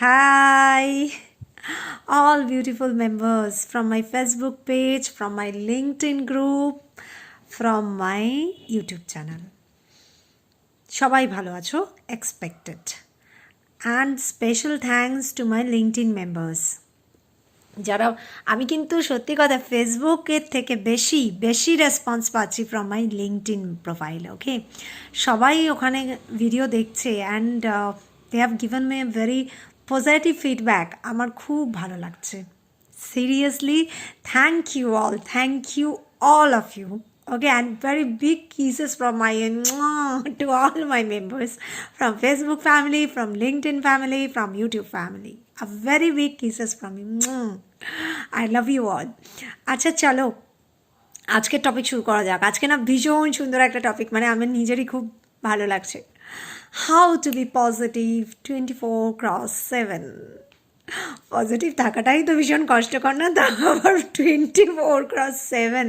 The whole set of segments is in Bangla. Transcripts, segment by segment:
Hi, all beautiful members from my Facebook page, from my LinkedIn group, from my YouTube channel. সবাই ভালো আছো expected. And special thanks to my LinkedIn members. যারা আমি কিন্তু সত্যি কথা ফেসবুকের থেকে বেশি রেসপন্স পাচ্ছি from my LinkedIn profile okay সবাই ওখানে ভিডিও দেখছে and they have given me very positive feedback আমার খুব ভালো লাগছে seriously thank you all of you okay and very big kisses from my end to all my members from Facebook family, from LinkedIn family, from YouTube family. A very big kisses from you. I love you all. আচ্ছা চলো আজকের টপিক শুরু করা যাক আজকে না ভীষণ সুন্দর একটা টপিক মানে আমার নিজেরই খুব ভালো লাগছে how to be positive 24/7 positive থাকাটাই তো ভীষণ কষ্টকর না তা আবার 24/7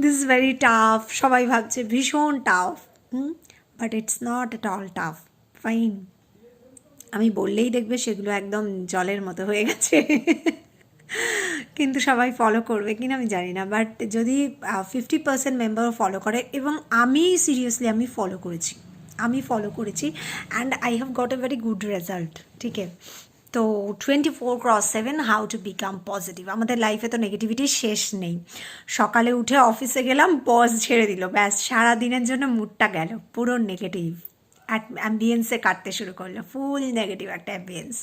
দিস ইজ ভেরি টাফ সবাই ভাবছে ভীষণ tough but it's not at all tough fine আমি বললেই দেখবে সেগুলো একদম জলের মতো হয়ে গেছে কিন্তু সবাই ফলো করবে কিনা আমি জানি না বাট যদি 50% মেম্বার ফলো করে এবং আমি সিরিয়াসলি আমি ফলো করেছি and I have got a very good result ঠিক আছে তো 24/7 হাউ টু বিকাম পজিটিভ আমাদের লাইফে তো নেগেটিভিটির শেষ নেই সকালে উঠে অফিসে গেলাম বস ছেড়ে দিল ব্যাস সারাদিনের জন্য মুডটা গেল পুরো নেগেটিভ অ্যাম্বিয়েন্সে কাটতে শুরু করলো ফুল নেগেটিভ একটা অ্যাম্বিয়েন্স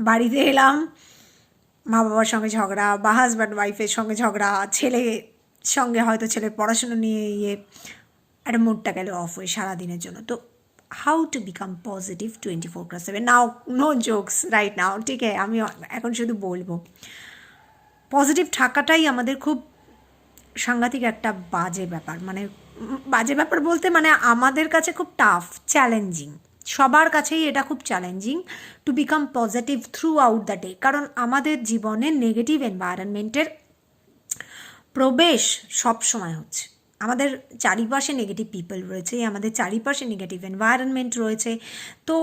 বাড়িতে এলাম মা বাবার সঙ্গে ঝগড়া বা হাজব্যান্ড ওয়াইফের সঙ্গে ঝগড়া ছেলের সঙ্গে হয়তো ছেলের পড়াশুনো নিয়ে একটা মুডটা গেল অফ হয়ে সারাদিনের জন্য তো how to become positive 24/7 now no jokes right now ঠিক আছে আমি এখন শুধু বলবো পজিটিভ থাকাটাই আমাদের খুব সাংঘাতিক একটা বাজে ব্যাপার মানে বাজে ব্যাপার বলতে মানে আমাদের কাছে খুব টাফ চ্যালেঞ্জিং সবার কাছেই এটা খুব challenging to become positive through out the day কারণ আমাদের জীবনে নেগেটিভ এনভায়রনমেন্টের প্রবেশ সব সময় হচ্ছে আমাদের চারিপাশে নেগেটিভ পিপল রয়েছে আমাদের চারিপাশে নেগেটিভ এনভায়রনমেন্ট রয়েছে তো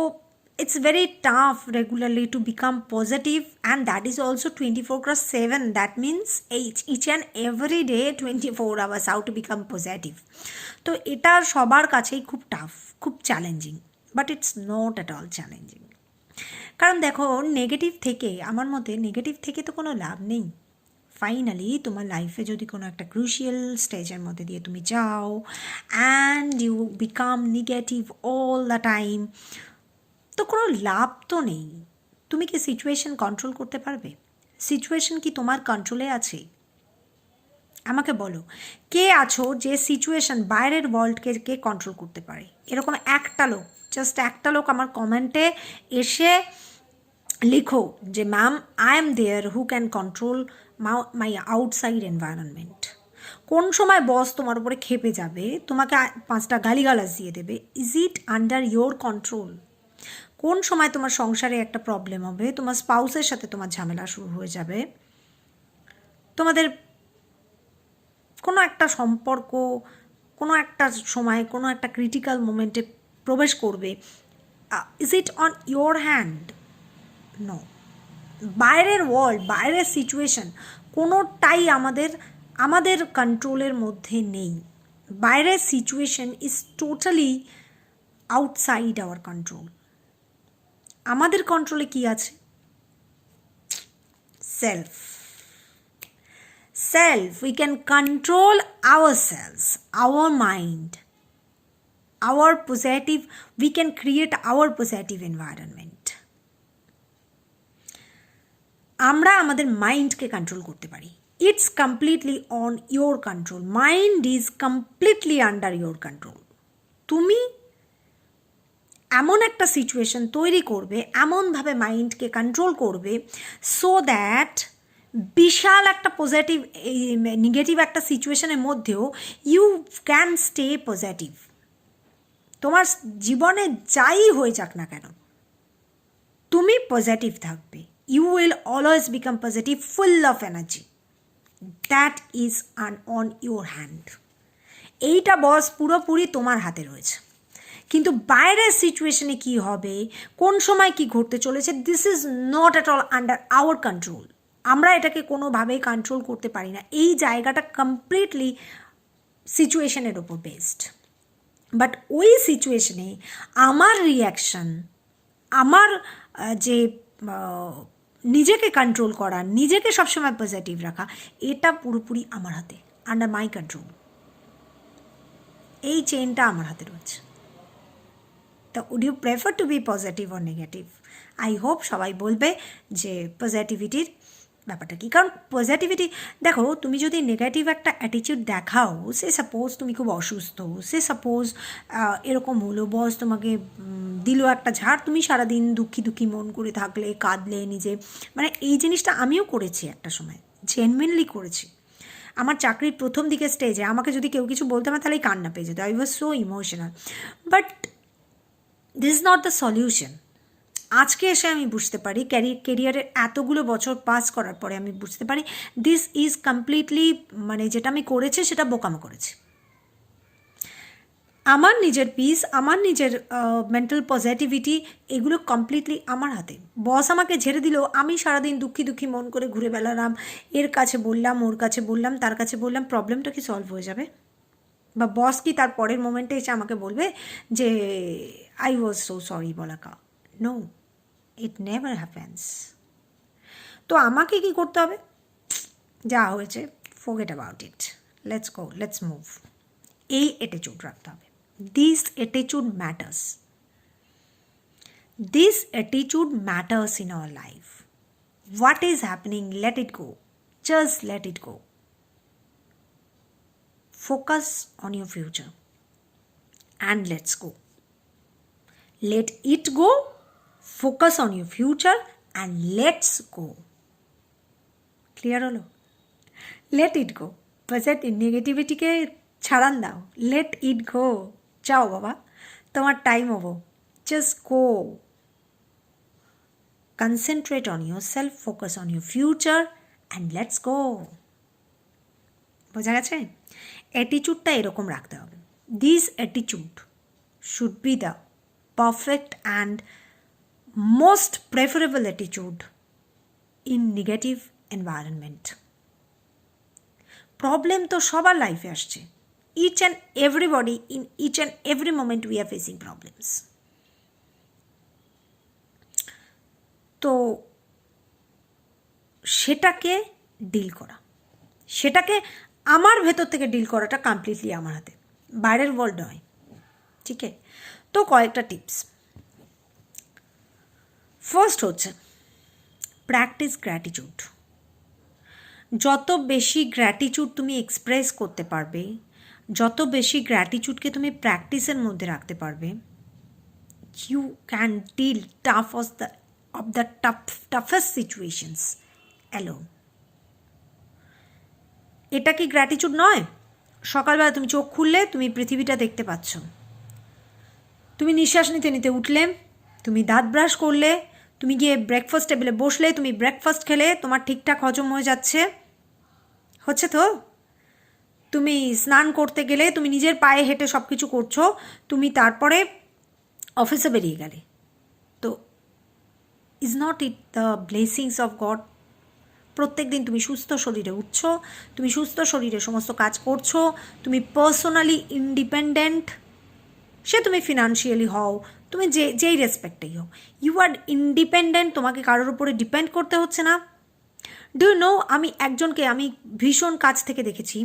it's very tough regularly to become positive and that is also 24/7 that means each and every day 24 hours how to become positive তো এটা সবার কাছেই খুব টাফ খুব challenging but it's not at all challenging কারণ দেখো নেগেটিভ থেকে আমার মতে নেগেটিভ থেকে তো কোনো লাভ নেই ফাইনালি তোমার লাইফে যদি কোনো একটা ক্রুশিয়াল স্টেজের মধ্যে দিয়ে তুমি যাও and you become negative all the time তো কোনো লাভ তো নেই তুমি কি সিচুয়েশন কন্ট্রোল করতে পারবে সিচুয়েশন কি তোমার কন্ট্রোলে আছে আমাকে বলো কে আছো যে সিচুয়েশন বাইরের ওয়ার্ল্ডকে কে কন্ট্রোল করতে পারে এরকম একটা লোক জাস্ট একটা লোক আমার কমেন্টে এসে লিখো যে ma'am I am there who can control my outside environment কোন সময় বস তোমার উপরে খেপে যাবে তোমাকে 5টা গালিগালাজ দিয়ে দেবে is it under your control কোন সময় তোমার সংসারে একটা প্রবলেম হবে তোমার স্পাউসের সাথে তোমার ঝামেলা শুরু হয়ে যাবে তোমাদের কোনো একটা সম্পর্ক কোনো একটা সময় কোনো একটা ক্রিটিক্যাল মোমেন্টে প্রবেশ করবে is it on your hand no বাইরের ওয়ার্ল্ড বাইরের সিচুয়েশন কোনোটাই আমাদের কন্ট্রোলের মধ্যে নেই বাইরের situation is totally outside our control আমাদের কন্ট্রোলে কি আছে self we can control ourselves our mind our positive we can create our positive environment আমরা আমাদের মাইন্ডকে কন্ট্রোল করতে পারি it's completely on your control mind is completely under your control তুমি এমন একটা সিচুয়েশন তৈরি করবে এমনভাবে মাইন্ডকে কন্ট্রোল করবে সো দ্যাট বিশাল একটা পজিটিভ নেগেটিভ একটা সিচুয়েশনের মধ্যেও ইউ ক্যান স্টে পজিটিভ তোমার জীবনে যাই হয়ে যাক না কেন তুমি পজিটিভ থাকবে you will always become positive full of energy that is on your hand এইটা বস পুরোপুরি তোমার হাতে রয়েছে কিন্তু বাইরের সিচুয়েশনে কি হবে, কোন সময় কি ঘটতে চলেছে, this is not at all under our control. আমরা এটাকে কোনোভাবেই কন্ট্রোল করতে পারি না। এই জায়গাটা কমপ্লিটলি সিচুয়েশনের ওপর বেসড। বাট ওই সিচুয়েশনে আমার রিয়াকশান, আমার যে নিজেকে কন্ট্রোল করা, নিজেকে সবসময় পজিটিভ রাখা, এটা পুরোপুরি আমার হাতে, আন্ডার মাই কন্ট্রোল। এই চেনটা আমার হাতে রয়েছে। তো would you prefer to be positive or negative? I hope সবাই বলবে যে পজিটিভিটির ব্যাপারটা কী। কারণ পজিটিভিটি, দেখো, তুমি যদি নেগেটিভ একটা অ্যাটিটিউড দেখাও, সে সাপোজ তুমি খুব অসুস্থ, সে সাপোজ এরকম হলো, বস তোমাকে দিল একটা ঝাড়, তুমি সারাদিন দুঃখী দুঃখী মন করে থাকলে, কাঁদলে নিজে, মানে এই জিনিসটা আমিও করেছি একটা সময়, জেনুইনলি করেছি। আমার চাকরির প্রথম দিকে স্টেজে আমাকে যদি কেউ কিছু বলতে আমার তাহলেই কান্না পেয়ে যেত। I was so emotional. But this is not the solution. আজকে এসে আমি বুঝতে পারি, কেরিয়ারের এতগুলো বছর পাস করার পরে আমি বুঝতে পারি দিস ইজ কমপ্লিটলি, মানে যেটা আমি করেছি সেটা বোকামো করেছি। আমার নিজের পিস, আমার নিজের মেন্টাল পজিটিভিটি, এগুলো কমপ্লিটলি আমার হাতে। বস আমাকে ঝেড়ে দিল, আমি সারাদিন দুঃখী দুঃখী মন করে ঘুরে বেড়ালাম, এর কাছে বললাম, ওর কাছে বললাম, তার কাছে বললাম, প্রবলেমটা কি সলভ হয়ে যাবে? বা বস কি তার পরের মোমেন্টে এসে আমাকে বলবে যে I was so sorry Balaka? No, it never happens. তো আমাকে কি করতে হবে? যা হয়েছে, forget about it, let's go, let's move. এই অ্যাটিটিউড রাখতে হবে। This attitude matters. This attitude matters in our life. What is happening, let it go, just let it go. Focus on your future and let's go. Let it go, focus on your future and let's go. Clear হলো? Let it go. পজিটিভ নেগেটিভিটিকে ছাড়ান দাও। Let it go. যাও বাবা, তোমার টাইম হবো। Just go. Concentrate on yourself, focus on your future and let's go. বোঝা গেছে? অ্যাটিটিউডটা এরকম রাখতে হবে। This attitude should be the perfect and most preferable attitude in negative environment. Problem তো সবার লাইফে আসছে। Each and everybody, in each and every moment we are facing problems. তো সেটাকে ডিল করা, সেটাকে আমার ভেতর থেকে ডিল করাটা কমপ্লিটলি আমার হাতে, বাইরের ওয়ার্ল্ড নয়। ঠিক আছে? তো কয়েকটা টিপস। ফার্স্ট হচ্ছে প্র্যাকটিস গ্র্যাটিটিউড। যত বেশি গ্র্যাটিটিউড তুমি এক্সপ্রেস করতে পারবে, যত বেশি গ্র্যাটিটিউডকে তুমি প্র্যাকটিসের মধ্যে রাখতে পারবে, you can deal of the toughest situations alone. এটা কি গ্র্যাটিটিউড নয়? সকালবেলা তুমি চোখ খুললে তুমি পৃথিবীটা দেখতে পাচ্ছ, তুমি নিঃশ্বাস নিতে নিতে উঠলে, তুমি দাঁত ব্রাশ করলে, তুমি গিয়ে ব্রেকফাস্ট টেবিলে বসলে, তুমি ব্রেকফাস্ট খেলে, তোমার ঠিকঠাক হজম হয়ে যাচ্ছে, হচ্ছে তো? তুমি স্নান করতে গেলে, তুমি নিজের পায়ে হেঁটে সব কিছু করছো, তুমি তারপরে অফিসে বেরিয়ে গেলে। তো is not it the blessings of god? প্রত্যেক দিন তুমি সুস্থ শরীরে উঠছো, তুমি সুস্থ শরীরে সমস্ত কাজ করছো, তুমি পার্সোনালি ইন্ডিপেন্ডেন্ট, সে তুমি ফিনান্সিয়ালি হও, তুমি যেই রেসপেক্টেই হও, ইউ আর ইন্ডিপেন্ডেন্ট, তোমাকে কারোর উপরে ডিপেন্ড করতে হচ্ছে না। ডু ইউ নো, আমি একজনকে আমি ভীষণ কাছ থেকে দেখেছি,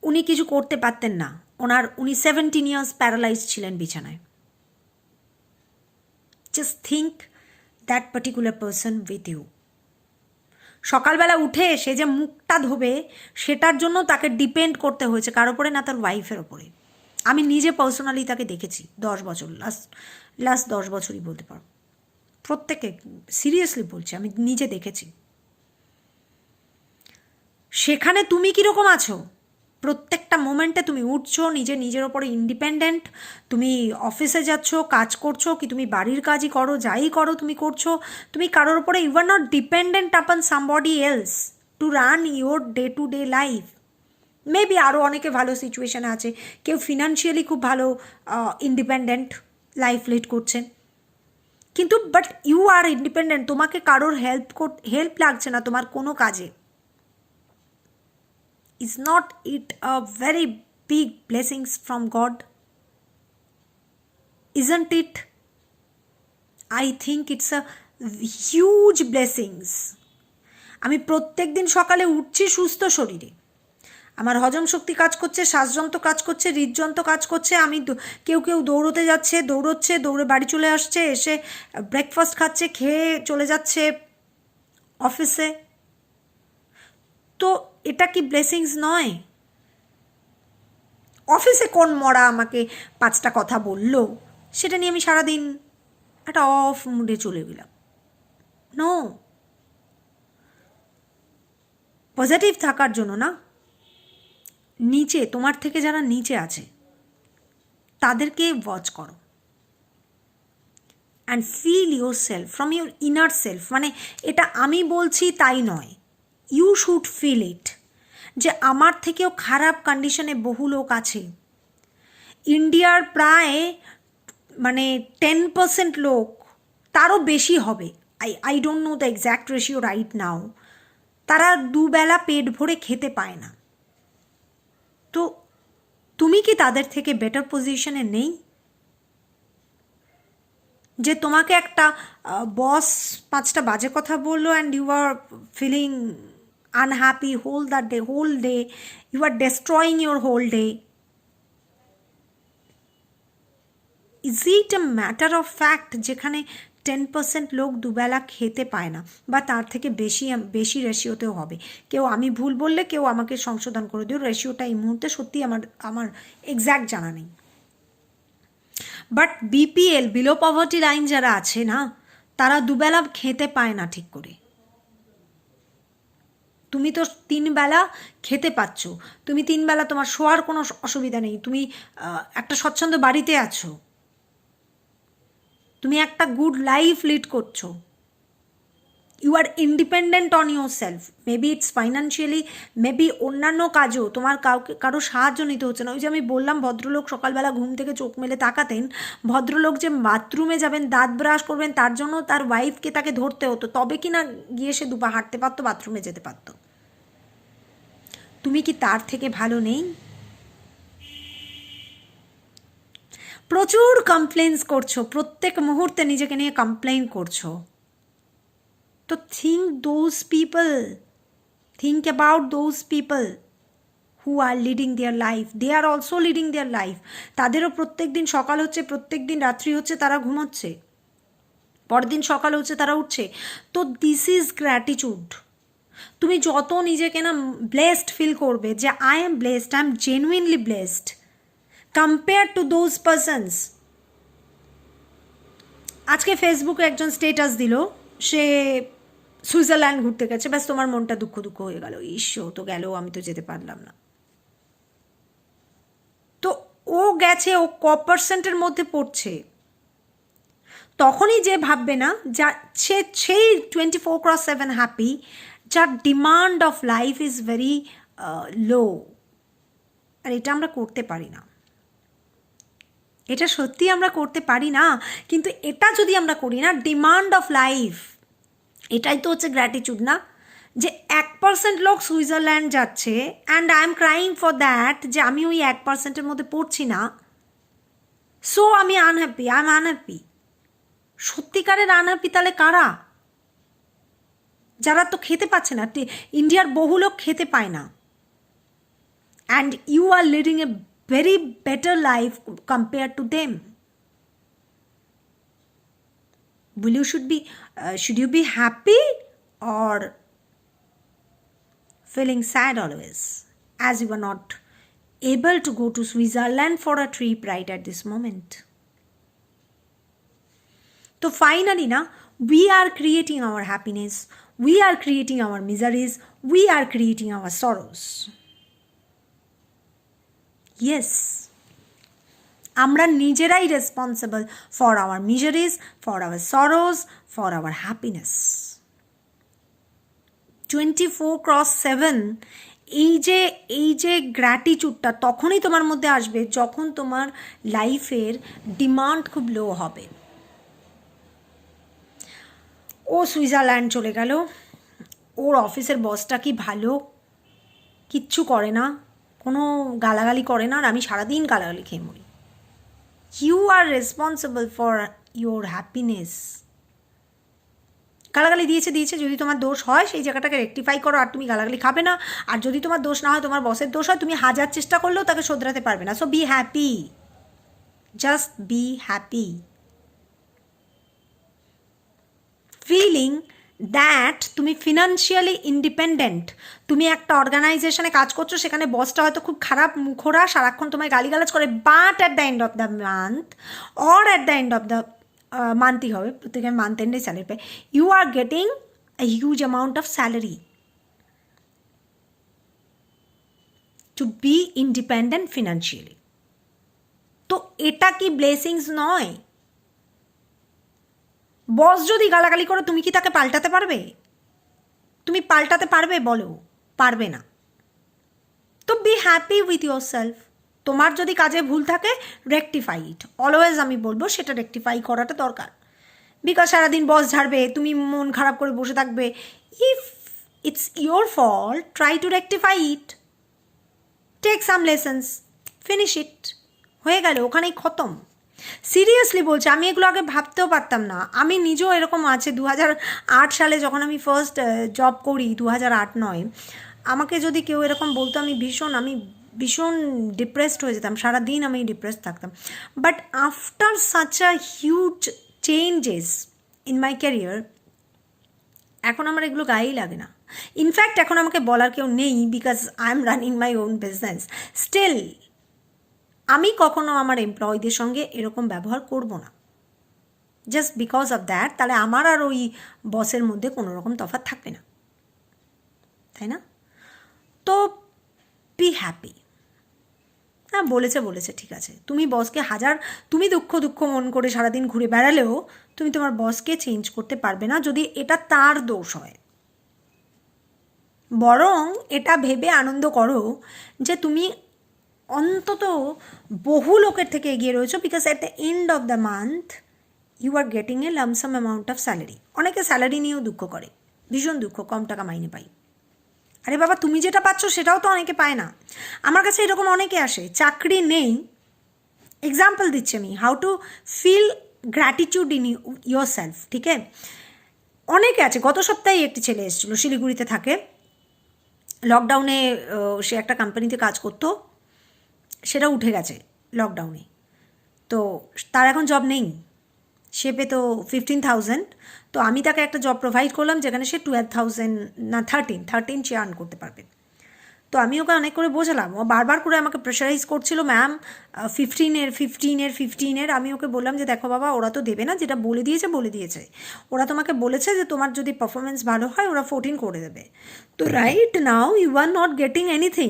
উনি কিছু করতে পারতেন না, উনি 17 ইয়ার্স প্যারালাইজ ছিলেন বিছানায়। Just think that particular person with you. সকালবেলা উঠে সে যে মুখটা ধোবে, সেটার জন্য তাকে ডিপেন্ড করতে হয়েছে কার ওপরে না, তার ওয়াইফের ওপরে। আমি নিজে পার্সোনালি তাকে দেখেছি 10 বছর, লাস্ট 10 বছরই বলতে পারো। প্রত্যেকে, সিরিয়াসলি বলছি, আমি নিজে দেখেছি। সেখানে তুমি কীরকম আছো? প্রত্যেকটা মোমেন্টে তুমি উঠছো, নিজের ওপরে ইন্ডিপেন্ডেন্ট, তুমি অফিসে যাচ্ছ, কাজ করছো, কি তুমি বাড়ির কাজই করো, যাই করো তুমি করছো, তুমি কারোর ওপরে, you are not dependent upon somebody else to run your day to day life. Maybe আরও অনেকে ভালো সিচুয়েশানে আছে, কেউ ফিনান্সিয়ালি খুব ভালো ইন্ডিপেন্ডেন্ট লাইফ লিড করছেন, কিন্তু বাট ইউ আর ইন্ডিপেন্ডেন্ট, তোমাকে কারোর হেল্প লাগছে না তোমার কোনো কাজে। Is not it a very big blessings from god? Isn't it? I think it's a huge blessings. আমি প্রত্যেক দিন সকালে উঠছি সুস্থ শরীরে, আমার হজম শক্তি কাজ করছে, শ্বাসযন্ত্র কাজ করছে, হৃদযন্ত্র কাজ করছে, আমি কেউ দৌড়তে যাচ্ছে, দৌড়চ্ছে, দৌড়ে বাড়ি চলে আসছে, এসে ব্রেকফাস্ট খাচ্ছে, খেয়ে চলে যাচ্ছে অফিসে। তো এটা কি ব্লেসিংস নয়? অফিসে কোন মরা আমাকে 5টা কথা বললো সেটা নিয়ে আমি সারাদিন একটা অফ মুডে চলে গেলাম? নো, পজিটিভ থাকার জন্য না, নিচে তোমার থেকে যারা নিচে আছে তাদেরকে ওয়াচ করো and feel your self from your inner self. মানে এটা আমি বলছি তাই নয়, ইউ শুড ফিল ইট, যে আমার থেকেও খারাপ কন্ডিশনে বহু লোক আছে। ইন্ডিয়ার প্রায় মানে 10% লোক, তারও বেশি হবে, I don't know the exact ratio right now, তারা দুবেলা পেট ভরে খেতে পায় না। তো তুমি কি তাদের থেকে বেটার পজিশনে নেই? যে তোমাকে একটা বস 5টা বাজে কথা বললো and you are feeling unhappy whole day, you are destroying your whole day. Is it a matter of fact যেখানে 10% লোক দুবেলা খেতে পায় না, বা তার থেকে বেশি রেশিওতেও হবে? কেউ আমি ভুল বললে কেউ আমাকে সংশোধন করে দিও, রেশিওটা এই মুহূর্তে সত্যি আমার এক্স্যাক্ট জানা নেই। But BPL, below poverty line যারা আছে না, তারা দুবেলা খেতে পায় না ঠিক করে। তুমি তো 3 বেলা খেতে পাচ্ছ, তুমি 3 বেলা তোমার শোয়ার কোনো অসুবিধা নেই, তুমি একটা স্বচ্ছন্দ বাড়িতে আছো, তুমি একটা গুড লাইফ লিড করছো, you are independent on your self. Maybe it's financially, maybe অন্যান্য কাজও তোমার কারো সাহায্য নিতে হচ্ছে না। ওই যে আমি বললাম ভদ্রলোক সকালবেলা ঘুম থেকে চোখ মেলে তাকাতেন, ভদ্রলোক যে বাথরুমে যাবেন, দাঁত ব্রাশ করবেন, তার জন্য তার ওয়াইফকে তাকে ধরতে হতো, তবে কি না গিয়ে সে দুপা হাঁটতে পারতো, বাথরুমে যেতে পারতো। তুমি কি তার থেকে ভালো নেই? প্রচুর কমপ্লেন্স করছো, প্রত্যেক মুহূর্তে নিজেকে নিয়ে কমপ্লেন করছো। তো think about those people who are leading their life. They are also leading their life. তাদেরও প্রত্যেক দিন সকাল হচ্ছে, প্রত্যেক দিন রাত্রি হচ্ছে, তারা ঘুমোচ্ছে, পরের দিন সকাল হচ্ছে, তারা উঠছে। তো দিস ইজ গ্র্যাটিটিউড। তুমি যত নিজেকে না ব্লেসড ফিল করবে, যে I am blessed, I am genuinely blessed compare to those persons. আজকে ফেসবুকে একজন স্টেটাস দিল, সে সুইজারল্যান্ড ঘুরতে গেছে, ব্যাস তোমার মনটা দুঃখ হয়ে গেল, ঈশ্বর তো গেল, আমি তো যেতে পারলাম না। তো ও গেছে, ও % মধ্যে পড়ছে, তখনই যে ভাববে না যা সেই 24/7 হ্যাপি, যার demand of life is very low. আর এটা আমরা করতে পারি না, এটা সত্যি আমরা করতে পারি না। কিন্তু এটা যদি আমরা করি না, ডিমান্ড অফ লাইফ, এটাই তো হচ্ছে গ্র্যাটিটিউড না? যে 1% লোক সুইজারল্যান্ড যাচ্ছে and I am crying for that, যে আমি ওই 1%-এর মধ্যে পড়ছি না, সো আমি আনহ্যাপি, আই এম আনহ্যাপি। সত্যিকারের আনহ্যাপি তাহলে কারা? যারা তো খেতে পাচ্ছে না। ইন্ডিয়ার বহু লোক খেতে পায় না, and you are leading a very better life compared to them. Should you be happy or feeling sad always, as you are not able to go to Switzerland for a trip right at this moment? So finally na, we are creating our happiness, we are creating our miseries, we are creating our sorrows. Yes, আমরা নিজেরাই responsible for our মিজারিজ, for our Saroj, for our happiness. 24/7 এই যে গ্র্যাটিটিউডটা তখনই তোমার মধ্যে আসবে যখন তোমার লাইফের ডিমান্ড খুব লো হবে। ও সুইজারল্যান্ড চলে গেল, ওর অফিসের বসটা কি ভালো, কিচ্ছু করে না, কোনো গালাগালি করে না, আর আমি সারাদিন গালাগালি খেয়ে মরি। You are responsible for your happiness. গালাগালি দিয়েছে, যদি তোমার দোষ হয় সেই জায়গাটাকে রেকটিফাই করো, আর তুমি গালাগালি খাবে না। আর যদি তোমার দোষ না হয়, তোমার বসের দোষ হয়, তুমি হাজার চেষ্টা করলেও তাকে শোধরাতে পারবে না। So be happy, just be happy, feeling that তুমি ফিনান্সিয়ালি ইন্ডিপেন্ডেন্ট। তুমি একটা অর্গানাইজেশনে কাজ করছো, সেখানে বসটা হয়তো খুব খারাপ মুখোরা, সারাক্ষণ তোমায় গালিগালাজ করে, but at the end of the month or at the end of the মান্থই হবে, প্রত্যেকের মান্থ এন্ডে স্যালারি পায়, you are getting a huge amount of salary to be independent financially. তো এটা কি ব্লেসিংস নয়? বস যদি গালাগালি করে, তুমি কি তাকে পাল্টাতে পারবে? তুমি পাল্টাতে পারবে? বলো, পারবে না। তো be happy with your self. তোমার যদি কাজে ভুল থাকে, রেকটিফাই ইট। অলওয়েজ আমি বলবো সেটা রেকটিফাই করাটা দরকার। বিকজ সারাদিন বস ঝাড়বে, তুমি মন খারাপ করে বসে থাকবে। If it's your fault, try to rectify it, take some lessons, finish it. হয়ে গেল, ওখানেই খতম। সিরিয়াসলি বলছি, আমি এগুলো আগে ভাবতেও পারতাম না। আমি নিজেও এরকম আছে, 2008 সালে যখন আমি ফার্স্ট জব করি, 2008-9, আমাকে যদি কেউ এরকম বলতো, আমি ভীষণ ডিপ্রেসড হয়ে যেতাম, সারাদিন আমি ডিপ্রেসড থাকতাম। But after such a huge changes in my career, এখন আমার এগুলো গায়েই লাগে না। ইনফ্যাক্ট এখন আমাকে বলার কেউ নেই, because I am running my own business. Still আমি কখনো আমার এমপ্লয়ীদের সঙ্গে এরকম ব্যবহার করব না, জাস্ট বিকজ অফ দ্যাট। তাহলে আমার আর ওই বসের মধ্যে কোনো রকম তফাৎ থাকবে না, তাই না? তো বি হ্যাপি। হ্যাঁ, বলেছে ঠিক আছে। তুমি বসকে তুমি দুঃখ মন করে সারাদিন ঘুরে বেড়ালেও তুমি তোমার বসকে চেঞ্জ করতে পারবে না, যদি এটা তার দোষ হয়। বরং এটা ভেবে আনন্দ করো যে তুমি অন্তত বহু লোকের থেকে এগিয়ে রয়েছো, because at the end of the month you are getting a lump sum amount of salary. অনেকে স্যালারি নিয়েও দুঃখ করে, ভীষণ দুঃখ, কম টাকা মাইনে পাই। আরে বাবা, তুমি যেটা পাচ্ছ সেটাও তো অনেকে পায় না। আমার কাছে এরকম অনেকে আসে, চাকরি নেই। এক্সাম্পল দিচ্ছি আমি, how to feel gratitude in your self. ঠিক আছে, অনেকে আছে। গত সপ্তাহে একটি ছেলে এসেছিলো, শিলিগুড়িতে থাকে, লকডাউনে সে একটা কোম্পানিতে কাজ করতো, সেটা উঠে গেছে লকডাউনে। তো তার এখন জব নেই, সে পেত 15,000। তো আমি তাকে একটা জব প্রোভাইড করলাম যেখানে সে 12,000 না 13 সে আর্ন করতে পারবে। তো আমি ওকে অনেক করে বোঝালাম, ও বারবার করে আমাকে প্রেশারাইজ করছিল, ম্যাম 15 আমি ওকে বললাম যে দেখো বাবা, ওরা তো দেবে না, যেটা বলে দিয়েছে। ওরা তোমাকে বলেছে যে তোমার যদি পারফরমেন্স ভালো হয় ওরা 14 করে দেবে। তো right now you are not getting anything.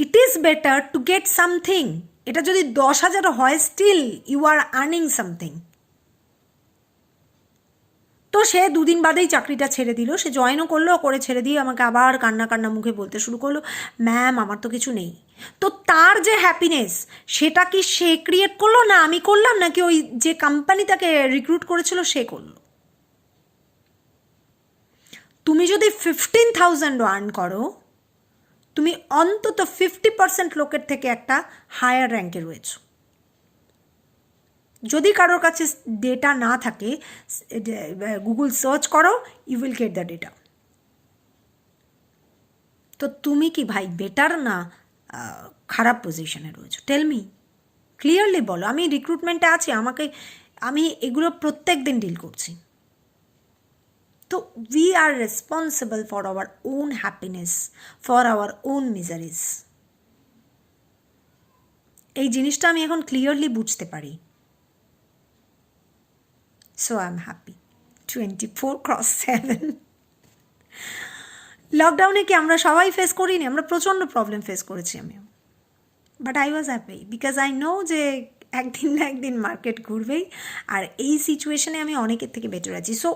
It is better to get something. এটা যদি 10,000 হয়, still you are earning something. তো সে 2 দিন বাদেই চাকরিটা ছেড়ে দিল। সে জয়েনও করলো, করে ছেড়ে দিয়ে আমাকে আবার কান্না মুখে বলতে শুরু করলো, ম্যাম আমার তো কিছু নেই। তো তার যে হ্যাপিনেস, সেটা কি সে ক্রিয়েট করলো, না আমি করলাম, নাকি ওই যে কোম্পানি তাকে রিক্রুট করেছিল সে করলো? তুমি যদি 15,000 আর্ন করো, তুমি অন্তত 50% লোকের থেকে একটা হায়ার র্যাঙ্কে রয়েছো। যদি কারোর কাছে ডেটা না থাকে, গুগল সার্চ করো, you will get the data. তো তুমি কি ভাই বেটার না খারাপ পজিশনে রয়েছো? টেল মি, ক্লিয়ারলি বলো। আমি রিক্রুটমেন্টে আছি, আমি এগুলো প্রত্যেক দিন ডিল করছি। তো we are responsible for our own happiness, for our own মিজারিজ। এই জিনিসটা আমি এখন ক্লিয়ারলি বুঝতে পারি। So I am happy 24/7। লকডাউনে কি আমরা সবাই ফেস করিনি? আমরা প্রচণ্ড প্রবলেম ফেস করেছি আমিও। But I was happy because I know যে একদিন না একদিন মার্কেট ঘুরবেই, আর এই সিচুয়েশনে আমি অনেকের থেকে বেটার আছি। সো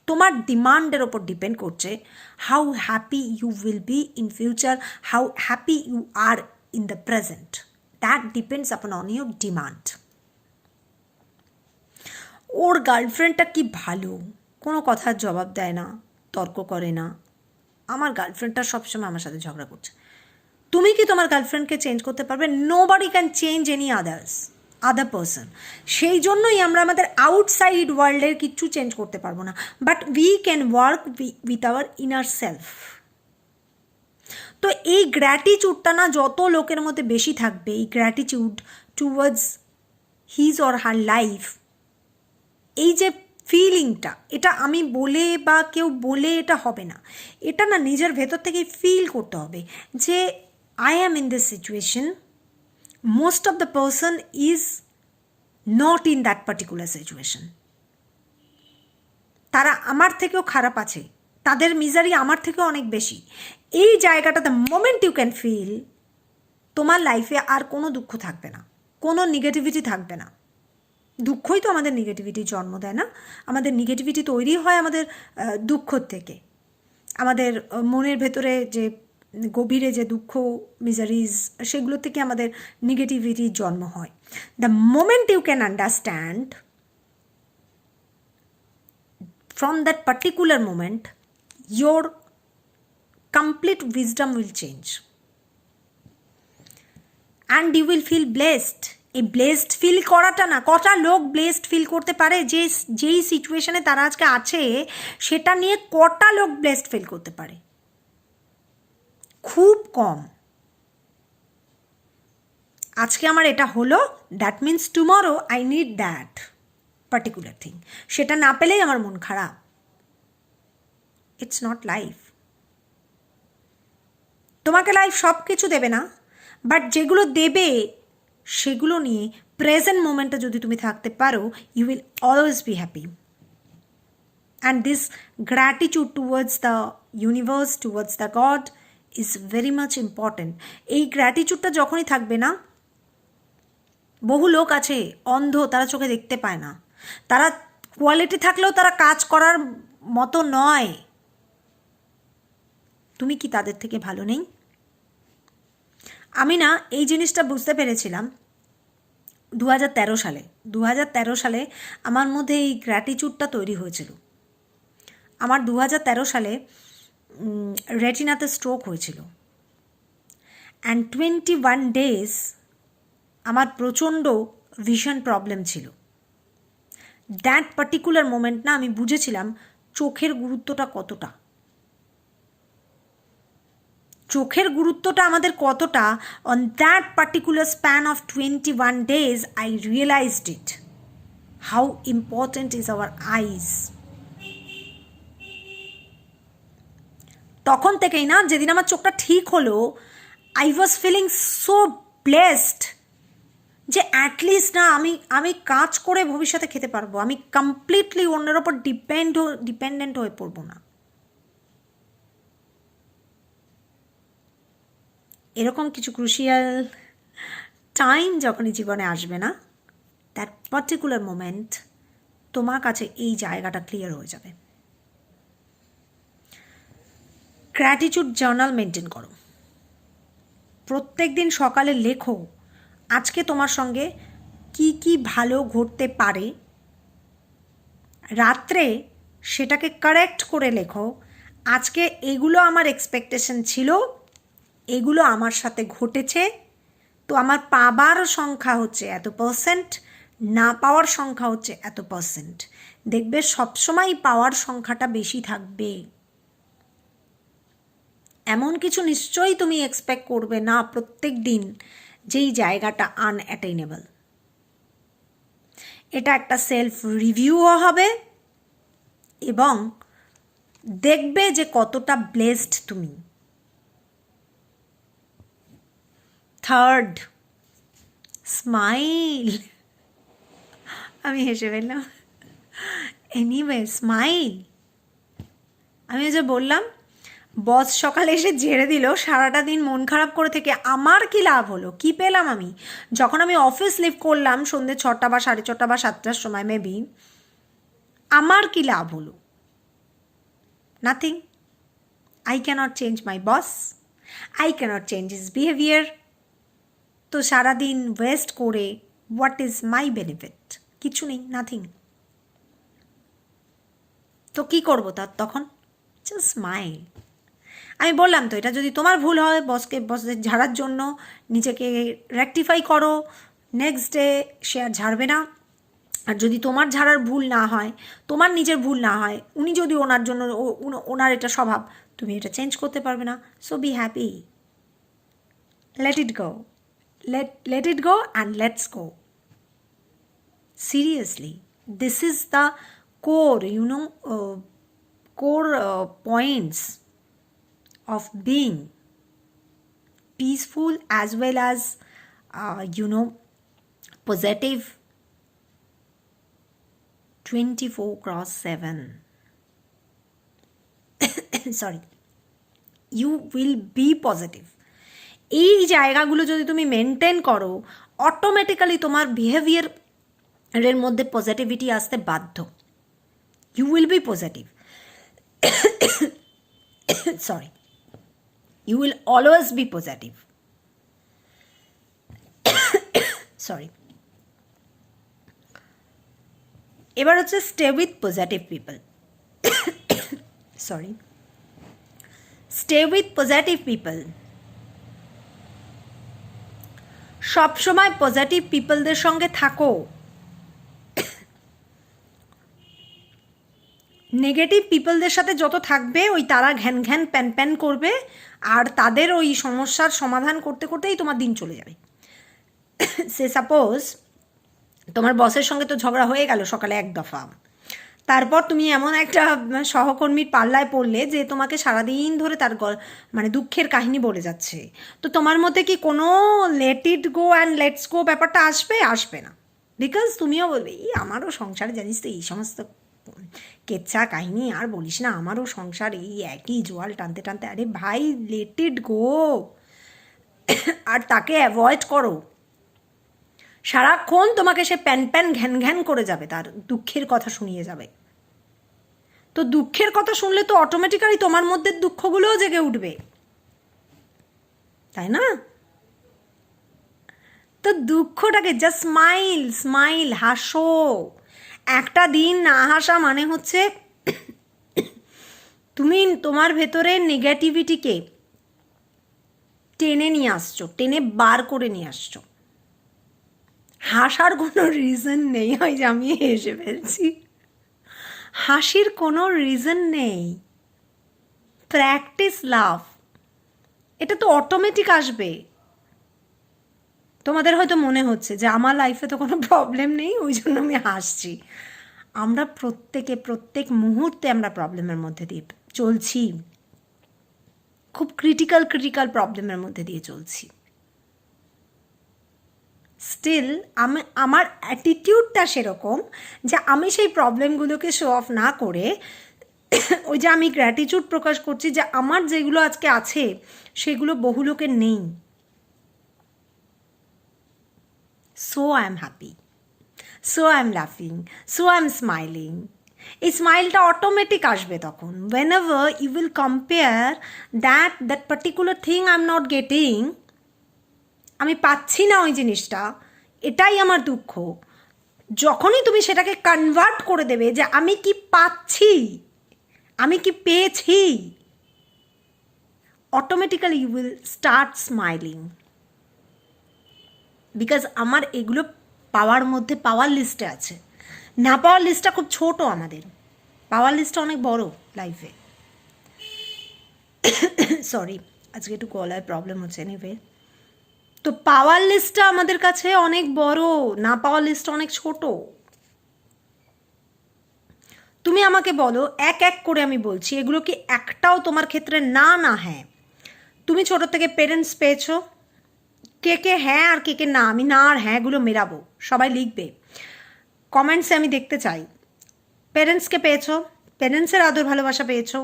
তোমার ডিমান্ডের ওপর ডিপেন্ড করছে how happy you will be in future, how happy you are in the present. That depends upon on your demand. ওর গার্লফ্রেন্ডটা কি ভালো, কোনো কথার জবাব দেয় না, তর্ক করে না। আমার গার্লফ্রেন্ডটা সবসময় আমার সাথে ঝগড়া করছে। তুমি কি তোমার গার্লফ্রেন্ডকে চেঞ্জ করতে পারবে? Nobody can change any other person. সেই জন্যই আমরা আমাদের আউটসাইড ওয়ার্ল্ডের কিচ্ছু চেঞ্জ করতে পারবো না, but we can work with our inner self. তো এই গ্র্যাটিটিউডটা না যত লোকের মধ্যে বেশি থাকবে, এই gratitude towards his or her life, এই যে ফিলিংটা, এটা আমি বলে বা কেউ বলে এটা হবে না। এটা না নিজের ভেতর থেকেই ফিল করতে হবে যে I am in this situation, most of the person is not in that particular situation. তারা আমার থেকেও খারাপ আছে, তাদের মিজারি আমার থেকেও অনেক বেশি। এই জায়গাটা the moment you can feel, তোমার লাইফে আর কোনো দুঃখ থাকবে না, কোনো নেগেটিভিটি থাকবে না। দুঃখই তো আমাদের নেগেটিভিটির জন্ম দেয় না? আমাদের নেগেটিভিটি তৈরি হয় আমাদের দুঃখ থেকে। আমাদের মনের ভেতরে যে গভীরে যে দুঃখ, মিজারিজ, সেগুলো থেকে আমাদের নেগেটিভিটির জন্ম হয়। The moment you can understand, from that particular moment your complete wisdom will change and you will feel blessed. এই ব্লেসড ফিল করাটা না, কটা লোক ব্লেসড ফিল করতে পারে? যেই সিচুয়েশনে তারা আজকে আছে সেটা নিয়ে কটা লোক ব্লেসড ফিল করতে পারে? খুব কম। আজকে আমার এটা হলো, that means tomorrow I need that particular thing. সেটা না পেলেই আমার মন খারাপ। It's not life. তোমাকে লাইফ সব কিছু দেবে না, বাট যেগুলো দেবে সেগুলো নিয়ে প্রেজেন্ট মোমেন্টে যদি তুমি থাকতে পারো, you will always be happy. And this gratitude towards the universe, towards the God is very much important. এই গ্র্যাটিটিউডটা যখনই থাকবে না, বহু লোক আছে অন্ধ, তারা চোখে দেখতে পায় না, তারা কোয়ালিটি থাকলেও তারা কাজ করার মতো নয়। তুমি কি তাদের থেকে ভালো নেই? আমি না এই জিনিসটা বুঝতে পেরেছিলাম 2013 সালে। 2013 সালে আমার মধ্যে এই গ্র্যাটিটিউডটা তৈরি হয়েছিল। আমার 2013 সালে রেটিনাতে স্ট্রোক হয়েছিল, অ্যান্ড 21 ডেজ আমার প্রচণ্ড ভিশন প্রবলেম ছিল। দ্যাট পার্টিকুলার মোমেন্ট না আমি বুঝেছিলাম চোখের গুরুত্বটা কতটা, চোখের গুরুত্বটা আমাদের কতটা। On that particular span of 21 days I realised it, how important is our eyes. তখন থেকেই না, যেদিন আমার চোখটা ঠিক হলো, I was feeling so blessed যে অ্যাটলিস্ট না আমি কাজ করে ভবিষ্যতে খেতে পারবো, আমি কমপ্লিটলি অন্যের ওপর ডিপেন্ডেন্ট হয়ে পড়বো না। এরকম কিছু ক্রুশিয়াল টাইম যখনই জীবনে আসবে না, দ্যাট পার্টিকুলার মোমেন্ট তোমার কাছে এই জায়গাটা ক্লিয়ার হয়ে যাবে। গ্র্যাটিটিউড জার্নাল মেনটেন করো। প্রত্যেক দিন সকালে লেখো আজকে তোমার সঙ্গে কি কি ভালো ঘটতে পারে। রাত্রে সেটাকে কারেক্ট করে লেখো, আজকে এগুলো আমার এক্সপেকটেশন ছিল, এগুলো আমার সাথে ঘটেছে, তো আমার পাবার সংখ্যা হচ্ছে এত %, না পাওয়ার সংখ্যা হচ্ছে এত %। দেখবে সবসময় পাওয়ার সংখ্যাটা বেশি থাকবে। এমন কিছু নিশ্চয়ই তুমি এক্সপেক্ট করবে না প্রত্যেক দিন যেই জায়গাটা আনঅ্যাটেইনেবল। এটা একটা সেলফ রিভিউও হবে এবং দেখবে যে কতটা ব্লেসড তুমি। Third, smile. আমি হেসে ফেললাম। Anyway, smile. আমি যে বললাম বস সকালে এসে ঝেড়ে দিল, সারাটা দিন মন খারাপ করে থেকে আমার কি লাভ হলো, কি পেলাম আমি? যখন আমি অফিস লিভ করলাম সন্ধ্যে 6টা বা 6:30 বা 7টার সময় মেবি, আমার কি লাভ হলো? Nothing. I cannot change my boss. I cannot change his behavior. তো সারাদিন ওয়েস্ট করে হোয়াট ইজ মাই বেনিফিট? কিছু নেই, নাথিং। তো কী করবো তখন? Just smile. আমি বললাম তো, এটা যদি তোমার ভুল হয়, বসের ঝাড়ার জন্য নিজেকে রেকটিফাই করো, নেক্সট ডে সে আর ঝাড়বে না। আর যদি তোমার ঝাড়ার ভুল না হয়, তোমার নিজের ভুল না হয়, উনি যদি ওনার জন্য, ওনার এটা স্বভাব, তুমি এটা চেঞ্জ করতে পারবে না। So be happy, late it go, let it go and let's go. Seriously, this is the core, core points of being peaceful as well as positive 24/7. Sorry, you will be positive. এই জায়গাগুলো যদি তুমি মেনটেন করো, অটোমেটিক্যালি তোমার বিহেভিয়ারের মধ্যে পজিটিভিটি আসতে বাধ্য। You will be positive. Sorry, you will always be positive. Sorry. এবার হচ্ছে stay with positive people. Sorry, stay with positive people. সবসময় পজিটিভ পিপলদের সঙ্গে থাকো। নেগেটিভ পিপলদের সাথে যত থাকবে, ওই তারা ঘ্যান ঘ্যান প্যান প্যান করবে, আর তাদের ওই সমস্যার সমাধান করতে করতেই তোমার দিন চলে যাবে। সে সাপোজ তোমার বসের সঙ্গে তো ঝগড়া হয়ে গেল সকালে এক দফা, তারপর তুমি এমন একটা সহকর্মীর পাল্লায় পড়লে যে তোমাকে সারাদিন ধরে তার মানে দুঃখের কাহিনী বলে যাচ্ছে। তো তোমার মধ্যে কি কোনো late it go and let's go ব্যাপারটা আসবে না। বিকজ তুমিও বলবে, আমারও সংসারে জানিস তো এই সমস্ত কেচ্ছা কাহিনী আর বলিস না, আমারও সংসার এই একই জোয়াল টানতে টানতে। আরে ভাই, লেট ইট গো, আর তাকে অ্যাভয়েড করো। সারাক্ষণ তোমাকে সে প্যান প্যান ঘ্যান ঘ্যান করে যাবে, তার দুঃখের কথা শুনিয়ে যাবে। তো দুঃখের কথা শুনলে তো অটোমেটিক্যালি তোমার মধ্যে দুঃখগুলোও জেগে উঠবে, তাই না? তো দুঃখটাকে জাস্ট স্মাইল, হাসো। একটা দিন না হাসা মানে হচ্ছে তুমি তোমার ভেতরে নেগেটিভিটিকে টেনে নিয়ে আসছো, টেনে বার করে নিয়ে আসছো। হাসার কোনো রিজন নেই, ওই যে আমি হেসে ফেলছি, হাসির কোনো রিজন নেই। প্র্যাকটিস লাভ, এটা তো অটোমেটিক আসবে। তোমাদের হয়তো মনে হচ্ছে যে আমার লাইফে তো কোনো প্রবলেম নেই, ওই জন্য আমি হাসছি। আমরা প্রত্যেক মুহূর্তে আমরা প্রবলেমের মধ্যে দিয়ে চলছি, খুব ক্রিটিক্যাল প্রবলেমের মধ্যে দিয়ে চলছি। স্টিল আমার অ্যাটিটিউডটা সেরকম যে আমি সেই প্রবলেমগুলোকে শো অফ না করে ওই যে আমি গ্র্যাটিটিউড প্রকাশ করছি যে আমার যেগুলো আজকে আছে সেগুলো বহু লোকের নেই। So I am happy, so I am লাফিং, সো আই এম স্মাইলিং। এই স্মাইলটা অটোমেটিক আসবে তখন। whenever you will compare that particular thing I'm not getting, আমি পাচ্ছি না ওই জিনিসটা, এটাই আমার দুঃখ। যখনই তুমি সেটাকে কনভার্ট করে দেবে যে আমি কি পাচ্ছি, আমি কি পেয়েছি, automatically you will start smiling. Because আমার এগুলো পাওয়ার মধ্যে পাওয়ার লিস্টে আছে। না পাওয়ার লিস্টটা খুব ছোট, আমাদের পাওয়ার লিস্টটা অনেক বড় লাইফে। সরি, আজকে একটু গলায় প্রবলেম হচ্ছে। এনিওয়ে, তো পাওয়ার লিস্টটা আমাদের কাছে অনেক বড়, না পাওয়ার লিস্টটা অনেক ছোট। তুমি আমাকে বলো, এক এক করে আমি বলছি, এগুলো কি একটাও তোমার ক্ষেত্রে না হ্যাঁ? তুমি ছোট থেকে পেরেন্টস পেয়েছো, কে হ্যাঁ আর কে না? আমি না আর হ্যাঁগুলো মেরাবো, সবাই লিখবে কমেন্টসে, আমি দেখতে চাই। পেরেন্টসকে পেয়েছো, পেরেন্টসের আদর ভালোবাসা পেয়েছো,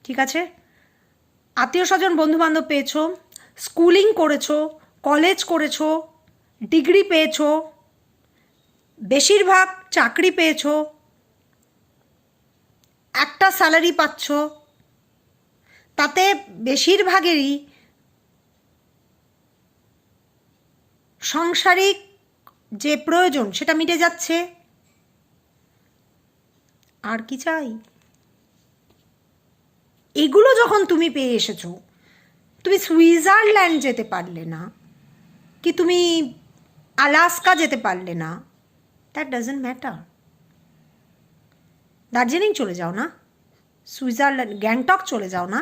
ঠিক আছে। আত্মীয় স্বজন বন্ধুবান্ধব পেয়েছো, স্কুলিং করেছো, কলেজ করেছো, ডিগ্রি পেয়েছো, বেশিরভাগ চাকরি পেয়েছো, একটা স্যালারি পাচ্ছ, তাতে বেশিরভাগেরই সাংসারিক যে প্রয়োজন সেটা মিটে যাচ্ছে। আর কি চাই? এগুলো যখন তুমি পেয়ে এসেছো, তুমি সুইজারল্যান্ড যেতে পারলে না, কি তুমি আলাস্কা যেতে পারলে না, দ্যাট ডাজন্ট ম্যাটার। দার্জিলিং চলে যাও না, সুইজারল্যান্ড গ্যাংটক চলে যাও না,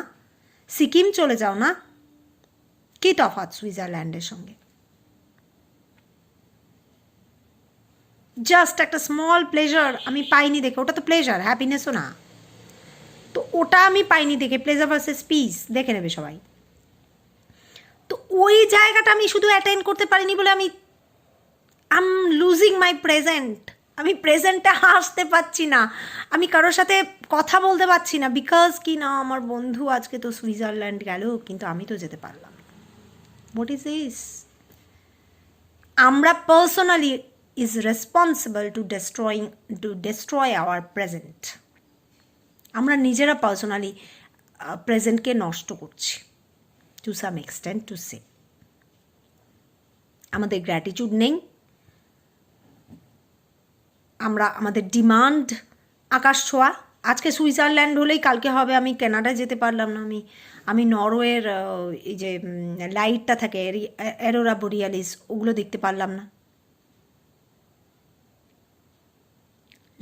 সিকিম চলে যাও না, কি তফাৎ সুইজারল্যান্ডের সঙ্গে? জাস্ট একটা স্মল প্লেজার আমি পাইনি দেখে, ওটা তো প্লেজার, হ্যাপিনেসও না, তো ওটা আমি পাইনি দেখে প্লেজার ভার্সেস পিস দেখে নেবে সবাই। তো ওই জায়গাটা আমি শুধু অ্যাটেন্ড করতে পারিনি বলে আমি I am losing my present. আমি প্রেজেন্টে আসতে পারছি না, আমি কারোর সাথে কথা বলতে পারছি না, বিকজ কি না আমার বন্ধু আজকে তো সুইজারল্যান্ড গেল কিন্তু আমি তো যেতে পারলাম। What is this? আমরা personally is responsible to destroy our present. আমরা নিজেরা পার্সোনালি প্রেজেন্টকে নষ্ট করছি to some extent to say. আমাদের গ্র্যাটিটিউড নেই, আমরা আমাদের ডিমান্ড আকাশ ছোঁয়া। আজকে সুইজারল্যান্ড হলেই কালকে হবে আমি কানাডায় যেতে পারলাম না, আমি নরওয়ের এই যে লাইটটা থাকে অ্যারোরা বোরিয়ালিস ওগুলো দেখতে পারলাম না।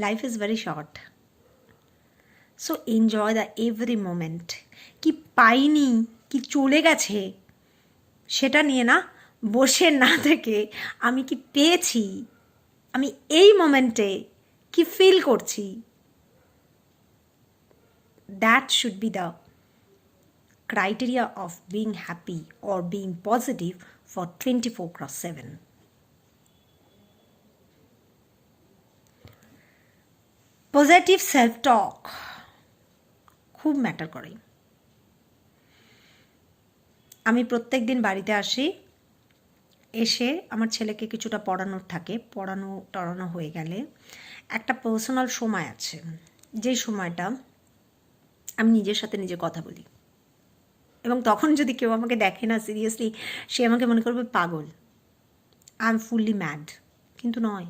Life is very short, so enjoy the every moment. কি পাইনি, কি চলে গেছে সেটা নিয়ে না বসে না থেকে আমি কি পেয়েছি, আমি এই মোমেন্টে কি ফিল করছি, that should be the criteria of being happy or being positive for 24/7। Positive self টক খুব ম্যাটার করে। আমি প্রত্যেক দিন বাড়িতে আসি, এসে আমার ছেলেকে কিছুটা পড়ানোর থাকে, পড়ানো হয়ে গেলে একটা পার্সোনাল সময় আছে, যেই সময়টা আমি নিজের সাথে নিজে কথা বলি। এবং তখন যদি কেউ আমাকে দেখে না সিরিয়াসলি, সে আমাকে মনে করবে পাগল, আই এম ফুললি ম্যাড, কিন্তু নয়।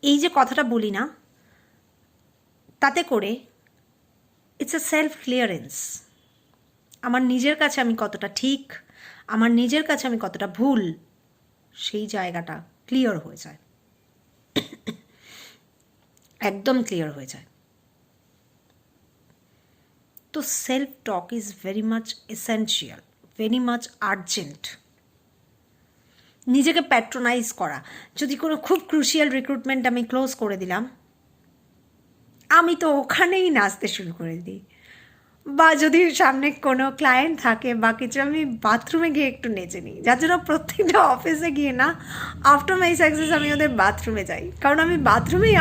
এই যে কথাটা বলি না, তাতে করে ইটস আ সেলফ ক্লিয়ারেন্স। আমার নিজের কাছে আমি কতটা ঠিক, আমার নিজের কাছে আমি কতটা ভুল, সেই জায়গাটা ক্লিয়ার হয়ে যায়, একদম ক্লিয়ার হয়ে যায়। তো self talk is very much essential, very much urgent. নিজেকে প্যাট্রোনাইজ করা, যদি কোনো খুব ক্রুশিয়াল রিক্রুটমেন্ট আমি ক্লোজ করে দিলাম, আমি তো ওখানেই নাচতে শুরু করে দিই। বা যদি সামনে কোনো ক্লায়েন্ট থাকে বা কিছু, আমি বাথরুমে গিয়ে একটু নেচে নিই, যার জন্য প্রত্যেকটা অফিসে গিয়ে না আফটার মাই সাকসেস আমি ওদের বাথরুমে যাই, কারণ আমি বাথরুমেই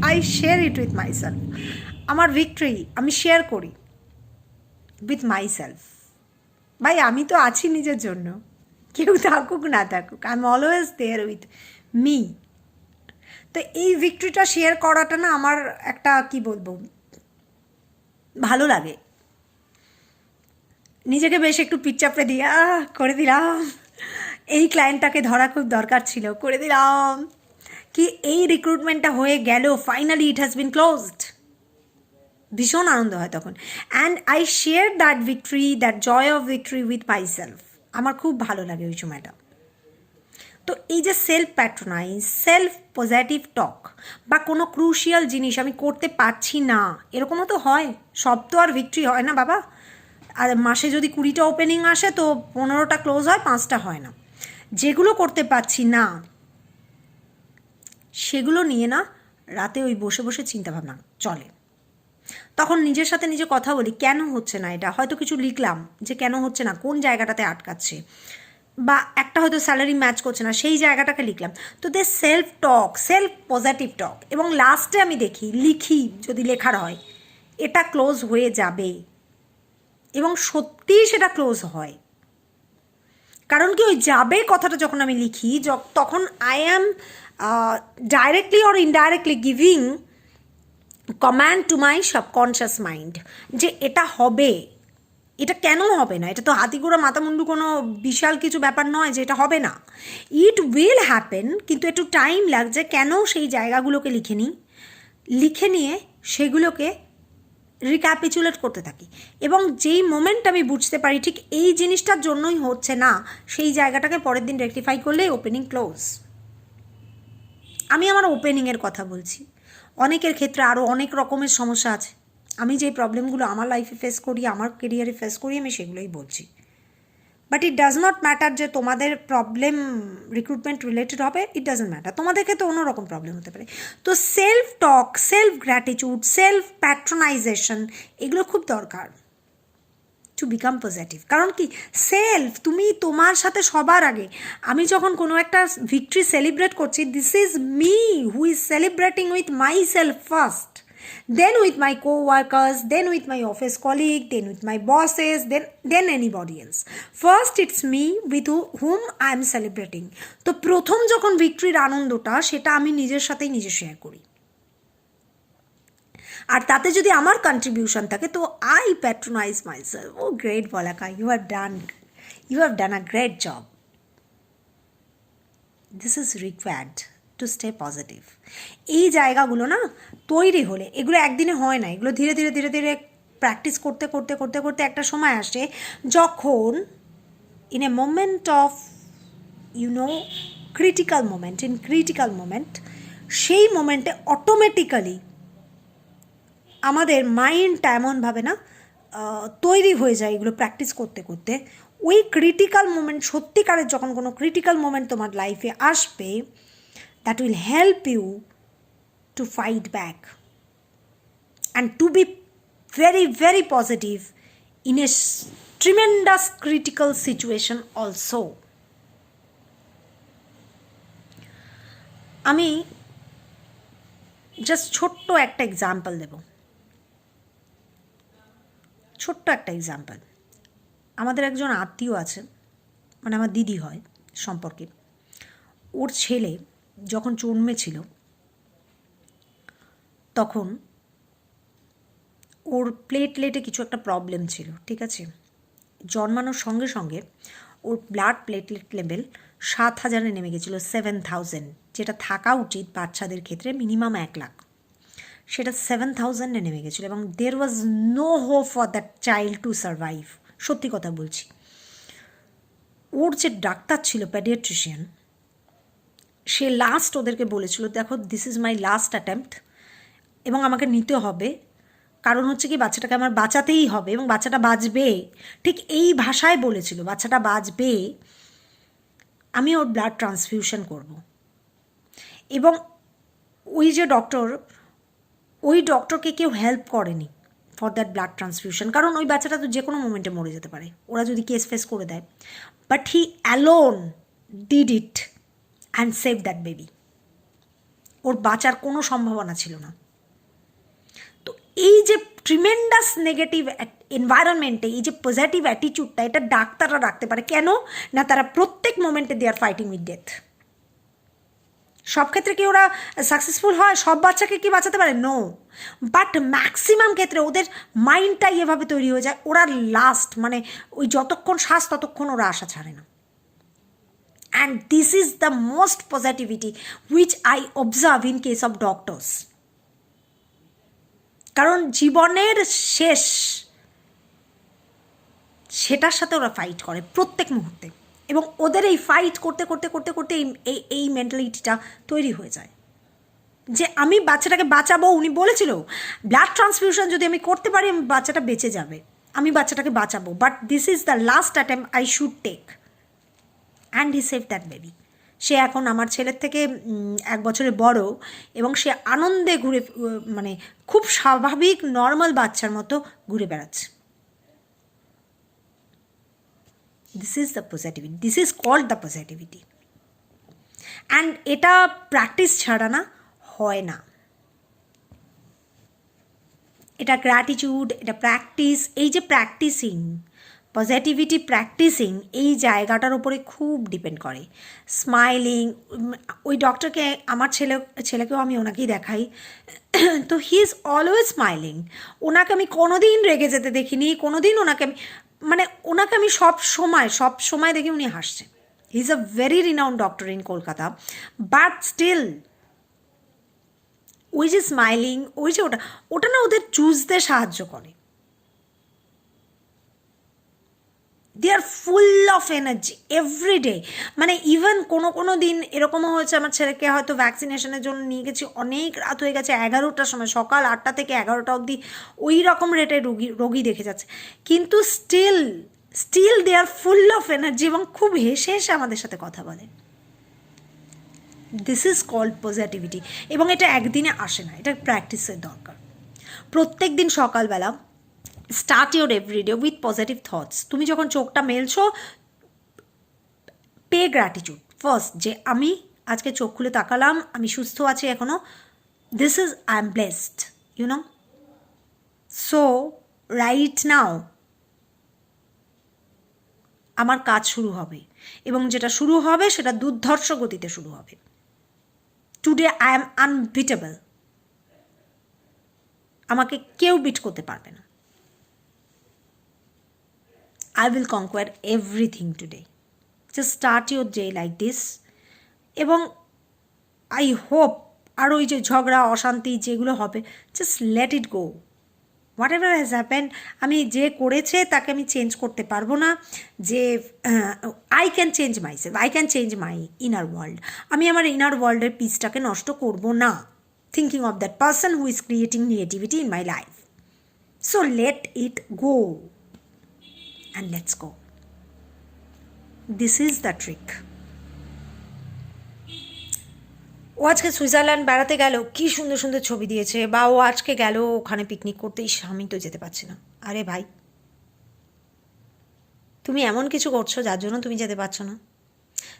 I share it with my self. আমার ভিক্টরি আমি শেয়ার করি উইথ মাই সেলফ। ভাই আমি তো আছি নিজের জন্য, কেউ থাকুক না থাকুক, I am always there with me. তো এই ভিক্টরিটা শেয়ার করাটা না আমার একটা কি বলবো ভালো লাগে। নিজেকে বেশ একটু পিচ্চাপড়ে দিয়ে করে দিলাম, এই ক্লায়েন্টটাকে ধরা খুব দরকার ছিল, করে দিলাম, কি এই রিক্রুটমেন্টটা হয়ে গেল, finally it has been closed. ভীষণ আনন্দ হয় তখন, and I share that victory, that joy of victory with my self. আমার খুব ভালো লাগে ওই সময়টা। তো এই যে self patronise, self positive talk, বা কোনো ক্রুশিয়াল জিনিস আমি করতে পারছি না, এরকমও তো হয়, সব তো আর ভিক্টরি হয় না বাবা। আর মাসে যদি 20টা ওপেনিং আসে তো 15টা ক্লোজ হয়, 5টা হয় না। যেগুলো করতে পারছি না সেগুলো নিয়ে না রাতে ওই বসে বসে চিন্তাভাবনা চলে। তখন নিজের সাথে নিজে কথা বলি, কেন হচ্ছে না এটা, হয়তো কিছু লিখলাম যে কেন হচ্ছে না, কোন জায়গাটাতে আটকাচ্ছে, বা একটা হয়তো স্যালারি ম্যাচ করছে না, সেই জায়গাটাকে লিখলাম। তো দে সেলফ টক, সেলফ পজিটিভ টক, এবং লাস্টে আমি লিখি যদি লেখার হয় এটা ক্লোজ হয়ে যাবে, এবং সত্যিই সেটা ক্লোজ হয়। কারণ কি ওই যাবে কথাটা যখন আমি লিখি, তখন I am directly or indirectly giving command to my subconscious mind যে এটা হবে, এটা কেন হবে না, এটা তো হাতিঘোড়া মাথামুন্ডু কোনো বিশাল কিছু ব্যাপার নয় যে এটা হবে না, ইট উইল হ্যাপেন, কিন্তু একটু টাইম লাগছে। কেন? সেই জায়গাগুলোকে লিখে নিই, লিখে নিয়ে সেগুলোকে রিক্যাপিচুলেট করতে থাকি, এবং যেই মোমেন্ট আমি বুঝতে পারি ঠিক এই জিনিসটার জন্যই হচ্ছে না, সেই জায়গাটাকে পরের দিন রেকটিফাই করলেই ওপেনিং ক্লোজ। আমি আমার ওপেনিংয়ের কথা বলছি, অনেকের ক্ষেত্রে আরও অনেক রকমের সমস্যা আছে। আমি যেই প্রবলেমগুলো আমার লাইফে ফেস করি, আমার কেরিয়ারে ফেস করি, আমি সেগুলোই বলছি। But it does not matter যে তোমাদের প্রবলেম রিক্রুটমেন্ট রিলেটেড হবে, ইট ডাজন্ট ম্যাটার, তোমাদের ক্ষেত্রে অন্যরকম প্রবলেম হতে পারে। তো self talk, self gratitude, self patronization, এগুলো খুব দরকার টু বিকাম পজিটিভ। কারণ কি, সেলফ, তুমি তোমার সাথে সবার আগে, আমি যখন কোনো একটা ভিক্টরি সেলিব্রেট করছি, this is me who is celebrating with my self first, then with my co-workers, then with my office colleague, then with my bosses, then anybody else. First it's me with whom I am celebrating. তো প্রথম যখন ভিক্টরির আনন্দটা, সেটা আমি নিজের সাথেই নিজে শেয়ার করি, আর তাতে যদি আমার কন্ট্রিবিউশন থাকে তো I patronise myself, oh great Balaka, you have done a great job, this is required to stay positive. এই জায়গাগুলো না তৈরি হলে, এগুলো একদিনে হয় না, এগুলো ধীরে ধীরে ধীরে ধীরে প্র্যাকটিস করতে করতে করতে করতে একটা সময় আসে যখন in a moment of critical moment, সেই মোমেন্টে অটোমেটিক্যালি আমাদের মাইন্ডটা এমনভাবে না তৈরি হয়ে যায় এগুলো প্র্যাকটিস করতে করতে। ওই ক্রিটিক্যাল মোমেন্ট, সত্যিকারের যখন কোনো ক্রিটিক্যাল মোমেন্ট তোমার লাইফে আসবে, that will help you to fight back and to be very, very positive in a tremendous critical situation also. আমি জাস্ট ছোট্ট একটা এক্সাম্পল দেব, ছোট্ট একটা এক্সাম্পল। আমাদের একজন আত্মীয় আছে, মানে আমার দিদি হয় সম্পর্কে, ওর ছেলে যখন জন্মেছিল তখন ওর প্লেটলেটে কিছু একটা প্রবলেম ছিল, ঠিক আছে? জন্মানোর সঙ্গে সঙ্গে ওর ব্লাড প্লেটলেট লেভেল 7,000-এ নেমে গেছিলো, 7,000, যেটা থাকা উচিত বাচ্চাদের ক্ষেত্রে মিনিমাম 1 লাখ, সেটা 7,000-এ নেমে গেছিলো, এবং there was no hope for that child to survive. সত্যি কথা বলছি, ওর যে ডাক্তার ছিল, প্যাডিয়াট্রিশিয়ান, সে লাস্ট ওদেরকে বলেছিল, দেখো this is my last attempt, এবং আমাকে নিতে হবে, কারণ হচ্ছে কি বাচ্চাটাকে আমার বাঁচাতেই হবে, এবং বাচ্চাটা বাঁচবে, ঠিক এই ভাষায় বলেছিল, বাচ্চাটা বাঁচবে, আমি ওর ব্লাড ট্রান্সফিউশন করব। এবং ওই যে ডক্টর, ওই ডক্টরকে কেউ হেল্প করেনি ফর দ্যাট ব্লাড ট্রান্সফিউশন, কারণ ওই বাচ্চাটা তো যে কোনো মোমেন্টে মরে যেতে পারে, ওরা যদি কেস ফেস করে দেয়। But he alone did it and save that baby. ওর বাঁচার কোনো সম্ভাবনা ছিল না। তো এই যে ট্রিমেন্ডাস নেগেটিভ এনভায়রনমেন্টে এই যে পজিটিভ অ্যাটিটিউডটা, এটা ডাক্তাররা রাখতে পারে কেন না, তারা প্রত্যেক মোমেন্টে দে আর ফাইটিং উইথ ডেথ। সব ক্ষেত্রে কি ওরা সাকসেসফুল হয়? সব বাচ্চাকে কি বাঁচাতে পারে? নো, বাট ম্যাক্সিমাম ক্ষেত্রে ওদের মাইন্ডটাই এভাবে তৈরি হয়ে যায়, ওরা লাস্ট, মানে ওই যতক্ষণ শ্বাস ততক্ষণ ওরা আশা ছাড়ে না। And this is the most positivity which I observe in case of doctors. কারণ জীবনের শেষ, সেটার সাথে ওরা ফাইট করে প্রত্যেক মুহূর্তে, এবং ওদের এই ফাইট করতে করতে করতে করতে এই মেন্টালিটিটা তৈরি হয়ে যায় যে আমি বাচ্চাটাকে বাঁচাবো। উনি বলেছিল ব্লাড ট্রান্সফিউশন যদি আমি করতে পারি, আমি বাচ্চাটা বেঁচে যাবে, আমি বাচ্চাটাকে বাঁচাবো, but this is the last attempt I should take, and he save that baby. সে এখন আমার ছেলের থেকে 1 বছরের বড়, এবং সে আনন্দে ঘুরে, মানে খুব স্বাভাবিক নর্মাল বাচ্চার মতো ঘুরে বেড়াচ্ছে। This is the positivity, this is called the positivity. And এটা প্র্যাকটিস ছাড়া না হয় না, এটা গ্র্যাটিটিউড, এটা প্র্যাকটিস। এই যে প্র্যাকটিসিং, পজিটিভিটি প্র্যাকটিসিং এই জায়গাটার উপরে খুব ডিপেন্ড করে। স্মাইলিং, ওই ডক্টরকে আমার ছেলেকেও আমি ওনাকেই দেখাই, তো হি ইজ অলওয়েজ স্মাইলিং। ওনাকে আমি কোনো দিন রেগে যেতে দেখিনি, কোনো দিন ওনাকে আমি ওনাকে আমি সব সময় দেখি উনি হাসছেন। He is a very renowned doctor in Kolkata, but still ওই যে স্মাইলিং, ওই যে ওটা না ওদের চুজতে সাহায্য করে। They are full of energy everyday. Even কোনো দিন এরকমও হয়েছে, আমার ছেলেকে হয়তো ভ্যাকসিনেশনের জন্য নিয়ে গেছি, অনেক রাত হয়ে গেছে, 11টার সময়, সকাল 8টা থেকে 11টা অবধি ওই রকম রেটে রোগী দেখে যাচ্ছে, কিন্তু still they are full of energy, এবং খুব হেসে হেসে আমাদের সাথে কথা বলে। This is called positivity. এবং এটা একদিনে আসে না, এটা প্র্যাকটিসের দরকার। প্রত্যেক দিন সকালবেলা start your everyday with positive thoughts. তুমি যখন চোখটা মেলছো, পে গ্র্যাটিটিউড ফার্স্ট, যে আমি আজকে চোখ খুলে তাকালাম, আমি সুস্থ আছি এখনও, this is I am blessed, you know. So right now আমার কাজ শুরু হবে, এবং যেটা শুরু হবে সেটা দুর্ধর্ষ গতিতে শুরু হবে। টুডে আই এম আনবিটেবল, আমাকে কেউ বিট করতে পারবে না। I will conquer everything today. Just start your day like this. এবং আই হোপ আর ওই যে ঝগড়া অশান্তি যেগুলো হবে, just let it go. What ever has happened, আমি যে করেছে তাকে আমি চেঞ্জ করতে পারবো না। যে I can change my self, I can change my inner world. আমি আমার ইনার ওয়ার্ল্ডের পিসটাকে নষ্ট করবো না, thinking of that person who is creating negativity in my life. So late it go and let's go. This is the trick. ও আজকে সুইজারল্যান্ড বেড়াতে গেল, কি সুন্দর সুন্দর ছবি দিয়েছে, বা ও আজকে গেল ওখানে পিকনিক করতে, আমি তো যেতে পারছি না। আরে ভাই, তুমি এমন কিছু করছো যার জন্য তুমি যেতে পারছো না।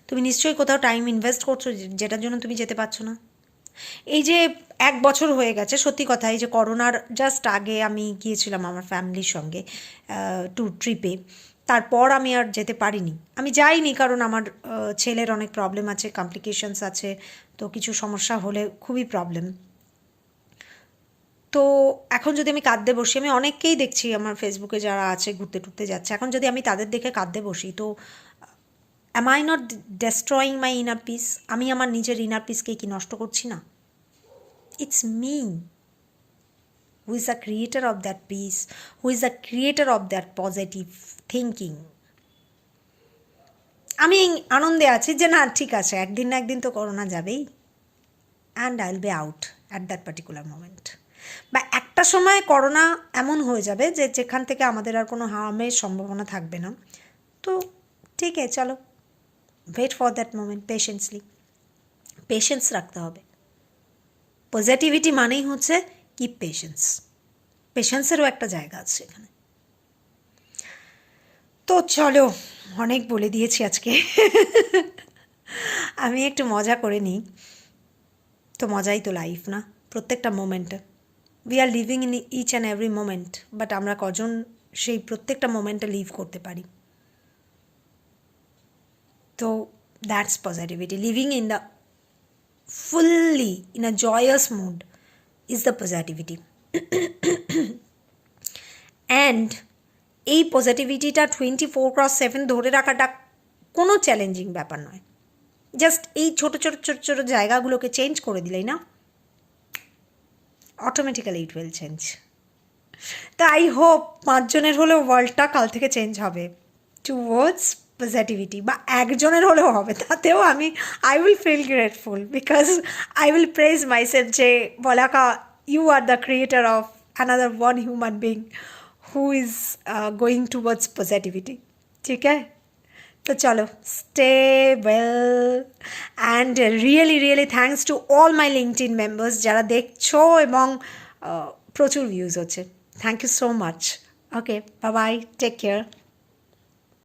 তুমি নিশ্চয়ই কোথাও টাইম ইনভেস্ট করছো যেটার জন্য তুমি যেতে পারছো না। এই যে 1 বছর হয়ে গেছে, সত্যি কথা, এই যে করোনার জাস্ট আগে আমি গিয়েছিলাম আমার ফ্যামিলির সঙ্গে ট্রিপে, তারপর আমি আর যেতে পারিনি। আমি যাইনি কারণ আমার ছেলের অনেক প্রবলেম আছে, কমপ্লিকেশনস আছে, তো কিছু সমস্যা হলে খুবই প্রবলেম। তো এখন যদি আমি কাঁদতে বসি, আমি অনেককেই দেখছি আমার ফেসবুকে যারা আছে ঘুরতে টুরতে যাচ্ছে, এখন যদি আমি তাদের দেখে কাঁদতে বসি, তো am I not destroying my inner piece? আমি আমার নিজের ইনার পিসকে কি নষ্ট করছি না? It's me who is the creator of that peace, who is the creator of that positive thinking. আমি আনন্দে আছি যে না, ঠিক আছে, একদিন না একদিন তো করোনা যাবেই, and I will be out at that particular moment. বা একটা সময় করোনা এমন হয়ে যাবে যে যেখান থেকে আমাদের আর কোনো হার্মের সম্ভাবনা থাকবে না। তো ঠিক আছে, চলো, wait for that moment patiently. Patience রাখতে হবে। পজিটিভিটি মানেই হচ্ছে কি পেশেন্স, পেশেন্সেরও একটা জায়গা আছে এখানে। তো চলো, অনেক বলে দিয়েছি আজকে, আমি একটু মজা করে নিই। তো মজাই তো লাইফ, না? প্রত্যেকটা মোমেন্টে we are living in each and every moment, but আমরা কজন সেই প্রত্যেকটা মোমেন্টে লিভ করতে পারি? তো that's positivity. Living in the fully in a joyous mood is the positivity. And এই পজিটিভিটিটা 24/7 ধরে রাখাটা কোনো চ্যালেঞ্জিং ব্যাপার নয়। জাস্ট এই ছোটো ছোটো ছোটো ছোটো জায়গাগুলোকে চেঞ্জ করে দিলেই না, অটোমেটিক্যালি ইট উইল চেঞ্জ। তো আই হোপ 5 জনের হলেও ওয়ার্ল্ডটা কাল থেকে চেঞ্জ হবে টুয়ার্ডস পজিটিভিটি, বা একজনের হলেও হবে, তাতেও আমি I will feel grateful, because I will praise myself যে Balaka, you are the creator of another one human being who is going towards positivity. ঠিক আছে, তো চলো, stay well, and really thanks to all my LinkedIn members যারা দেখছো, এবং প্রচুর ভিউজ হচ্ছে। Thank you so much. Okay, bye bye, take care.